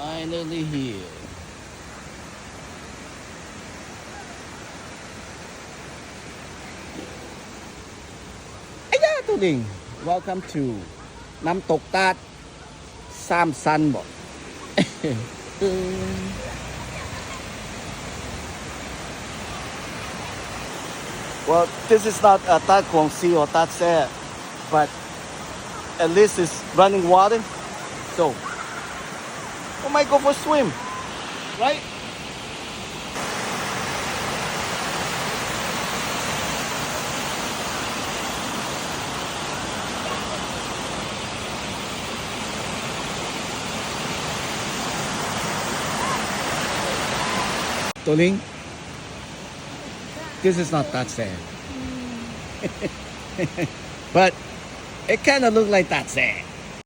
Finally here. Aya, Tuling. Welcome to น้ำตกตาดสามซันบ่ Well, this is not a Tát Quang Sea or Tát Se, but at least it's running water. So, we might go for a swim, right? Toling, this is not that sad. But it kind of looks like that sad.